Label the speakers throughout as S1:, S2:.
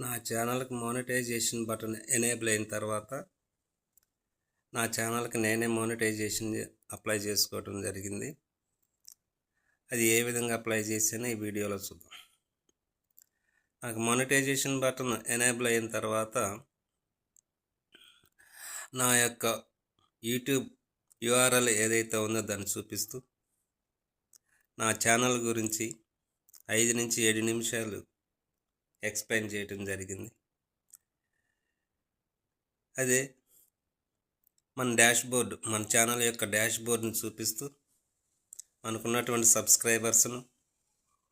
S1: నా ఛానల్కి monetisation button enable అయిన తర్వాత నా ఛానల్కి నేనే మోనిటైజేషన్ అప్లై చేసుకోవటం జరిగింది. అది ఏ విధంగా అప్లై చేసానో ఈ వీడియోలో చూద్దాం. నాకు మోనిటైజేషన్ బటన్ ఎనేబుల్ అయిన తర్వాత నా యొక్క యూట్యూబ్ URL ఏదైతే ఉందో దాన్ని చూపిస్తూ నా ఛానల్ గురించి 5 నుంచి 7 నిమిషాలు ఎక్స్ప్లెయిన్ చేయటం జరిగింది. అదే మన డాష్బోర్డ్, మన ఛానల్ యొక్క డాష్బోర్డ్ని చూపిస్తూ మనకున్నటువంటి సబ్స్క్రైబర్స్ను,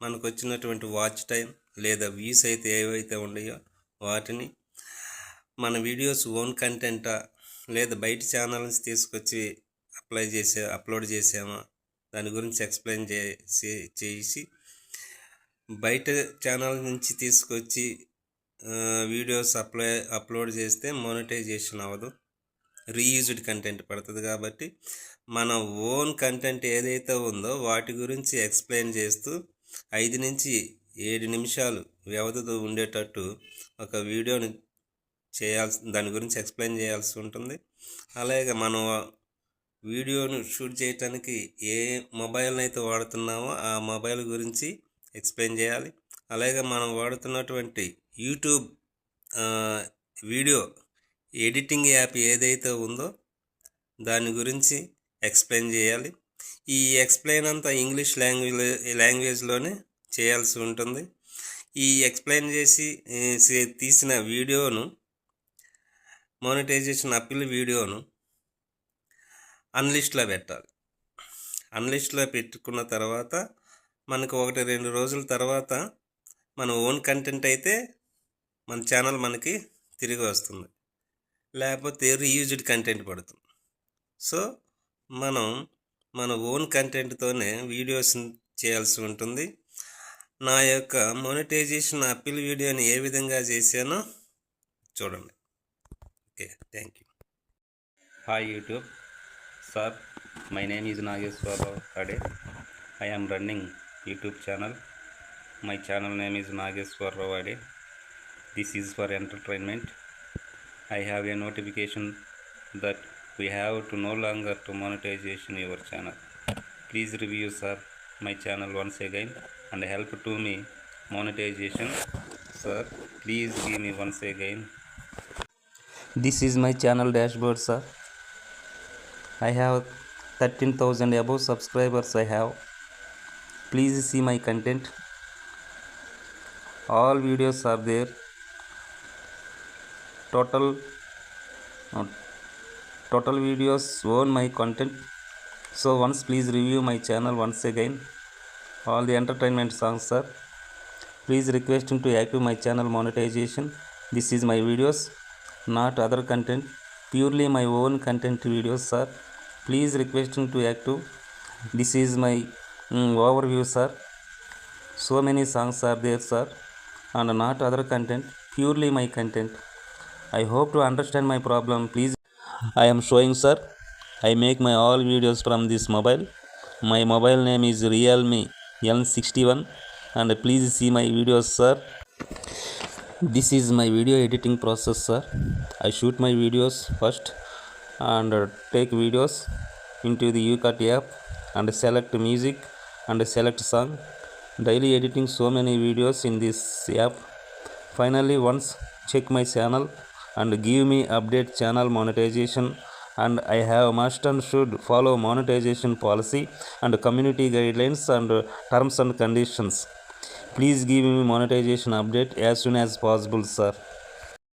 S1: మనకు వచ్చినటువంటి వాచ్ టైం లేదా వ్యూస్ అయితే ఏవైతే ఉన్నాయో వాటిని, మన వీడియోస్ ఓన్ కంటెంటా లేదా బయట ఛానల్ నుంచి తీసుకొచ్చి అప్లోడ్ చేసామా దాని గురించి ఎక్స్ప్లెయిన్ చేసి బయట ఛానల్ నుంచి తీసుకొచ్చి వీడియోస్ అప్లోడ్ చేస్తే మోనిటైజేషన్ అవ్వదు, రీయూజ్డ్ కంటెంట్ పడుతుంది. కాబట్టి మన ఓన్ కంటెంట్ ఏదైతే ఉందో వాటి గురించి ఎక్స్ప్లెయిన్ చేస్తూ 5 నుంచి 7 నిమిషాలు వ్యవధితో ఉండేటట్టు ఒక వీడియోని దాని గురించి ఎక్స్ప్లెయిన్ చేయాల్సి ఉంటుంది. అలాగే మనం వీడియోను షూట్ చేయటానికి ఏ మొబైల్ని అయితే వాడుతున్నామో ఆ మొబైల్ గురించి ఎక్స్ప్లెయిన్ చేయాలి. అలాగే మనం వాడుతున్నటువంటి యూట్యూబ్ వీడియో ఎడిటింగ్ యాప్ ఏదైతే ఉందో దాని గురించి ఎక్స్ప్లెయిన్ చేయాలి. ఈ ఎక్స్ప్లెయిన్ అంతా ఇంగ్లీష్ లాంగ్వేజ్లోనే చేయాల్సి ఉంటుంది. ఈ ఎక్స్ప్లెయిన్ చేసి తీసిన వీడియోను, మోనిటైజేషన్ అప్పీల్ వీడియోను అన్లిస్ట్లో పెట్టాలి. అన్లిస్ట్లో పెట్టుకున్న తర్వాత మనకు 1-2 రోజుల తర్వాత మన ఓన్ కంటెంట్ అయితే మన ఛానల్ మనకి తిరిగి వస్తుంది, లేకపోతే రీయూజ్డ్ కంటెంట్ పడుతుంది. సో మనం మన ఓన్ కంటెంట్తోనే వీడియోస్ చేయాల్సి ఉంటుంది. నా యొక్క మోనిటైజేషన్ అప్పీల్ వీడియోని ఏ విధంగా చేశానో చూడండి. Okay, thank you.
S2: Hi YouTube. Sir, my name is Nageswara Ade. I am running YouTube channel. My channel name is Nageswara Ade. This is for entertainment. I have a notification that we have to no longer to monetization your channel. Please review, sir, my channel once again and help to me monetization. Sir, please give me once again. This is my channel dashboard, sir. I have 13,000 above subscribers. I have. Please see my content. All videos are there. Total videos own my content. So once please review my channel once again. All the entertainment songs, sir. Please requesting to active my channel monetization. This is my videos, not other content. Purely my own content videos, sir. Please requesting to active. This is my overview, sir. So many songs are there, sir, and not other content, purely my content. I hope to understand my problem. Please, I am showing, sir. I make my all videos from this mobile. My mobile name is Realme N61, and please see my videos, sir. This is my video editing process, sir. I shoot my videos first and take videos into the UCut app and select music and select song. Daily editing so many videos in this app. Finally, once check my channel and give me update channel monetization, and I have must and should follow monetization policy and community guidelines and terms and conditions. Please give me monetization update as soon as possible, sir.